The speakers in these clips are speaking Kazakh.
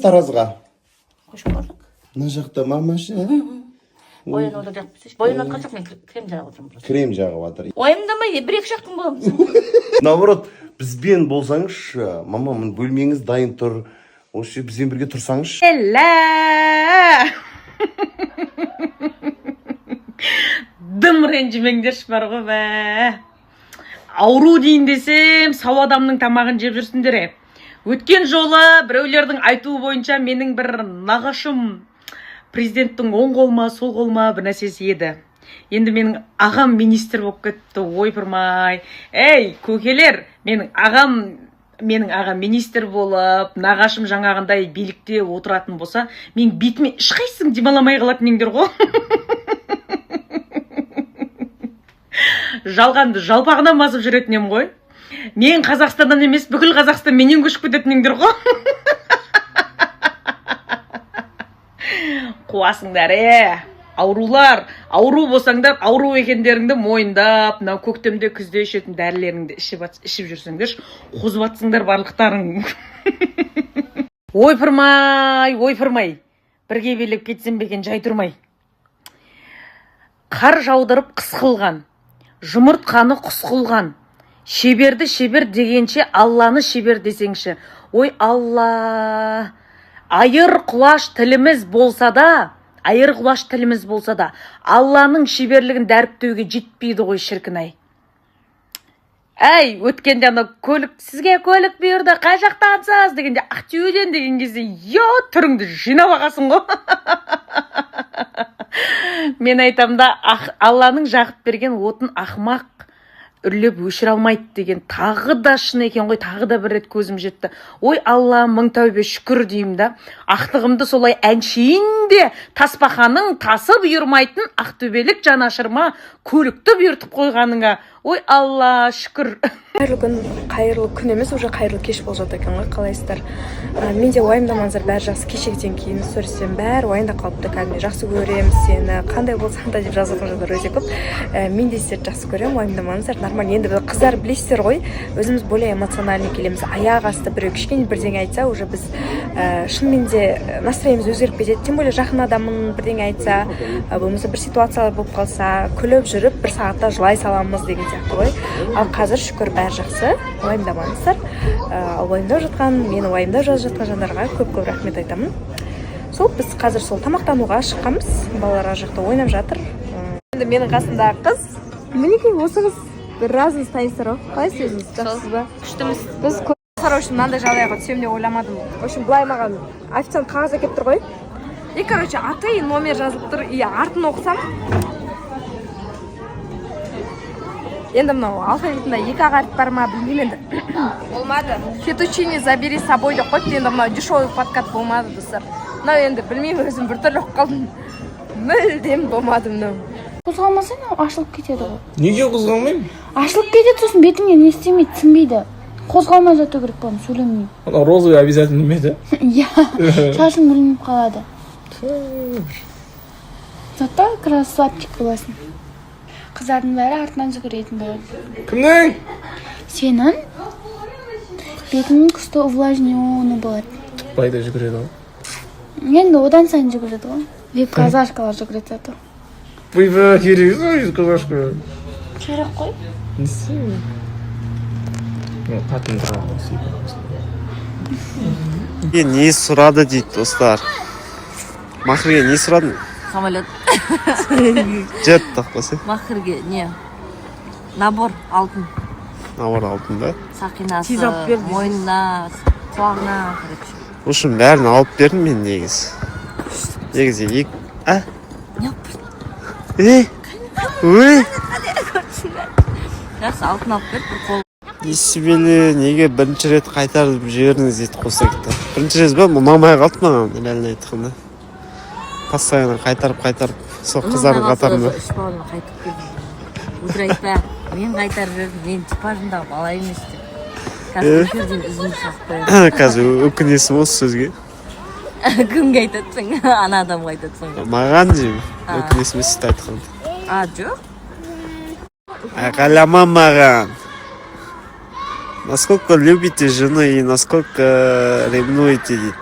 таразға? Қошып көрдік. Мына жақта мамашы. Ойын ода жақпыз. Бойын атқан жоқ, мен крем жағып отырмын. Крем жағып жатыр. Ойымдамай, бір-екі шақтың боламыз. Наоборот, бізбен болсаңызшы, мама, бөлмеңіз дайын тұр. Осы бізбен бірге тұрсаңызшы. Дым ренжімеңдерші бар ғой бә. Ауру дейін десем, сау адамның тамағын жеп жүрсіңдер. Өткен жолы біреулердің айтуы бойынша менің бір нағашым президенттің оң қолма, сол қолма бір нәрсесі еді. Енді менің ағам министр болып кетті, ойпырмай. Ей, көкелер, менің ағам министр болып, нағашым жаңағындай билікте отыратын болса, мен бетіме ешқайсың демаламай қалатын еңдер ғой. Жалғанды жалпағынан басып жүретінем ғой. Мен Қазақстаннан емес, бүкіл Қазақстан менен көшіп кететінеңдер ғой. Қуасыңдар, аурулар, ауру болсаңдар, ауру екендеріңді мойындап, мынау көктемде күзде ішетін дәрілеріңді ішіп жүрсеңдер, қозып атсыңдар барлықтарың. Ойпырмай, бірге белеп кетсем бекен жай тұрмай. Қар жаудырып қыс қылған, жұмыртқаны құс қылған, шеберді шебер дегенше Алланы шебер десеңші. Ой Алла, айыр құлаш тіліміз болса да, Алланың шеберлігін дәріптеуге жетпейді ғой шіркін-ай. Әй, өткенде ана сізге көлік бұйырды, қай жақтансыз дегенде, Ақтөбеден деген кезде, түріңді жинап ағасың ғой. Мен айтам да, Алланың жағып берген отын ақымақ үрлеп өшіре алмайды деген тағы да шын екен ғой, тағы да бір рет көзім жетті. Ой Алла, мың тәубе шүкір деймін да. Ақтығымды солай әншейінде тасбақаның тасы бұйырмайтын ақтөбелік жанашырма көлікті бұйыртып қойғаныңа. Ой Алла, шүкір. Қайырлы күн емес, уже қайырлы кеш болып жатыр екен ғой, қалайсыздар? Мен де уайымдамаңыздар, бәрі жақсы. Кешегіден кейін сөрістен бәрі уайымдап қалыпты, кәдімгі жақсы көремін сені, қандай болсаң да деп жазып жатыр өте көп. Мен де сіздерді жақсы көремін, уайымдамаңыздар, нормально. Енді қыздар білесіздер ғой, өзіміз более эмоциональный келеміз. Аяқ асты біреу кішкене бірдеңе айтса, уже біз шынымен де настроениеміз өзгеріп кетеді. Тем более жақын адамын бірдеңе айтса, болмаса бір ситуациялар болып қалса, күліп жүріп бір сағатта жылай саламыз деген сияқты ғой. Ал қазір шүкір бәрі жақсы, уайымдамаңыздар. Ал уайымдап жатқан, мені уайымдап жазып жатқан жандарға көп рахмет айтамын. Сол біз қазір сол тамақтануға шыққанбыз, балалар ар жақта ойнап жатыр. Енді менің қасымдағы қыз, мінекей осы қыз, біразыңыз танисыздар ғой. Қалайсыз өзіңіз? Жақсысыз ба? Күштіміз. Біз көзқара үшін мынандай жағдайға түсемін деп ойламадым. В общем, былай маған официант қағаз әкеліп тұр ғой. И короче, аты и номер жазылып тұр. И артын оқысам, енді мынау алфавитында екі ақ әріп бар ма, білмеймін енді. Болмады. Фетучини забери с собой деп қойыпты, енді мынау дешевый подкат болмады, достар. Мынау енді білмеймін, өзім біртүрлі оқып қалдым. Мүлдем болмады мынау. Қозғалмасаң ашылып кетеді ғой. Неге қозғалмаймын? Ашылып кетеді, сосын бетіңе не істемейді, сінбейді. Қозғалмай жату керек болған, сөйлемей. Ана розовый обязательно білмейді? Иә, шашың білмейіп қалады. Зато красавчик боласың. Қыздардың бәрі артынан жүгіретін болады. Кімнің? Сенің бетіңнің күшті увлажнені болады. Байда жүгіреді ғой. Енді одан сайын жүгіреді ғой. Вип-казашкалар жүгіреді зато. Ойба, керек ғой, вип-казашка. Керек қой. Несі? Қатын тұрады. Не сұрады дейді, достар. Махырге не сұрадың? Самолет. Жет тақпасы. Махырге, не? Набор алтын. Набор алтын да? Сақинасы, мойнына, құлағына. Ошын бәрін алып бердім мен негіз. Негізі ек... А? Не алып бердің? Ой! Жақсы, алтын алып берді, бір қол. Несібелі неге бірінші рет қайтарып жіберіңіз дейді қоса кетті. Бірінші рет ба, ұнамай қалды маған, реально айтқанда. Постоянно қайтарып, сол қыздардың қатарында. Үш баланы қайтып бердім. Өтір айтпа, мен қайтарып бердім, мен типажындағы бала емес деп. Қазір эфирден үзінді шақпайын. Қазір өкінесің осы сөзге. Кімге айтатсың? Ана адамға айтатсың. Маған деймін, өкінесің сізді айтқанда. Жоқ. Қалама маған. Насколько любите жену и насколько ревнуете дейді.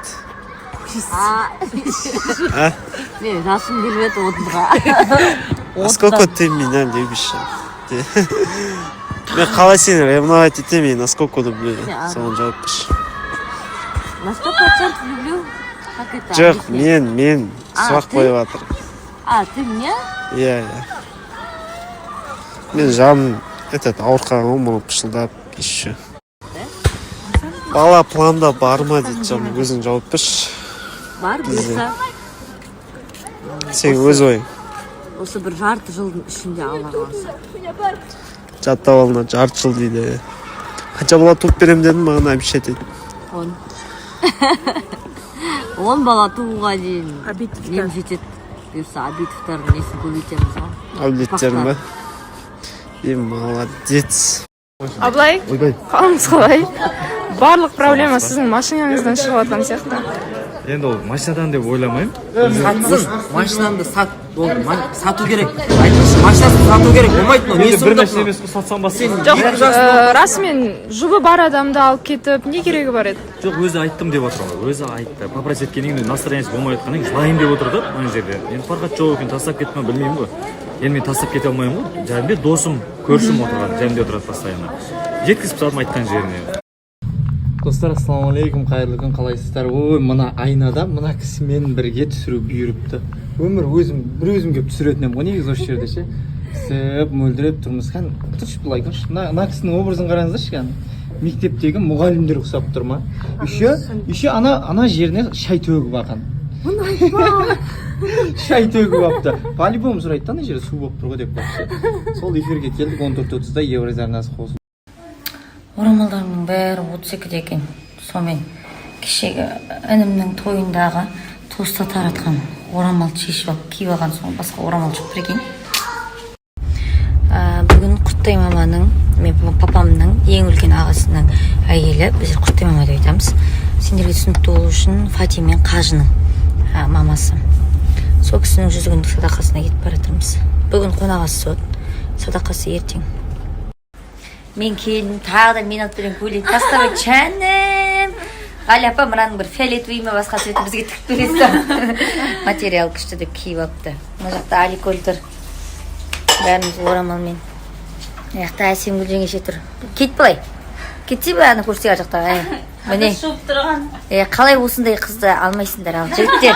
мен жасым келбеді отызға. Сколько ты меня любишь? Мен қалай сені ревновать етемін, насколько люблю. Соған жауап берші. На 100% люблю. Как это? Жоқ, мен сұрақ қойып жатыр. Ты мне? Иә. Мен жаным ауырқаған ғой, мұны пышылдап еще. Бала планда бар ма дейді, жаным, өзің жауап берші. Бар, бұйырса. Сен өз ойың. Осы бір жарты жылдың ішінде Алла қаласа. Жаттап алына жарты жыл дейді. Қанша бала туып берем дедім, маған әмші дейді. 10 бала тууға дейін Абитовтар. нем жетеді. Бұйырса Абитовтардың несін көбейтеміз ғой. Әулеттерім ба? Молодец. Аблай, қалыңыз қалай? Барлық проблема сіздің машинаңыздан шығып жатқан сияқты. Енді ол машинадан деп ойламаймын. Машинамды сату керек. Айтыңызшы, машинасын сату керек. Болмайды ма? Енді бір нәрсе емес қой, сатсам ба сен? Жоқ, расымен жұбы бар адамды алып кетіп, не керегі бар еді? Жоқ, өзі айттым деп отыр ғой. Өзі айтты. Попросить еткеннен кейін настроениесі болмай жатқаннан кейін жылайын деп отыр да ана жерде. Енді фарқат жоқ екен, тастап кетті ме білмеймін ғой. Енді мен тастап кете алмаймын ғой. Жәнде досым, көршім отырған, жәнде отырады постоянно. Жеткізіп тастадым айтқан жеріне. Достар, ассалаумағалейкум, қайырлы күн, қалайсыздар? Ой, мына айнада мына кісімен бірге түсіру бұйырыпты. Өмір бір өзім келіп түсіретін едім ғой, негізі осы жерде ше. Сіп, мөлдіреп тұрмыз. Тұршы былай көрші. Мына кісінің образын қараңыздаршы кән. Мектептегі мұғалімдер ұқсап тұр ма? Еще ана жеріне шай төгіп алған. Шай төгіп алыпты. По-любому сұрайды, ана жерде су болып тұр ғой деп қойыпты. Сол эфирге келдік 14:30-да Евразия арнасы қосылды. Орамалдарымның бәрі 32 екен. Сонымен кешегі інімнің тойындағы тоста таратқан орамалды шешіп алып киіп алған соң басқа орамал жоқ екен. Бүгін Құттай маманың, мен папамның ең үлкен ағасының әйелі, біз Құттай мама деп айтамыз. Сендерге түсінікті болу үшін Фатима мен Қажының мамасы. Сол кісінің 100 күндік садақасына кетіп бара жатырмыз. Бүгін қонағасы сот, садақасы ертең. Мен келдім, тағы да мен алып берген көйлек тастап жаным. Ғали апа мынаның бір фиолетовый ме басқа цветі бізге тігіп бересің. Материал күшті деп киіп алыпты. Мына жақта Аликөл тұр. Бәріміз орамалмен. Мына жақта Әсем Гүлжеңеше тұр. Кет былай. Кетсе бәріні көрсек ар жақта. Міне. Қалай осындай қызды алмайсыңдар ал жігіттер.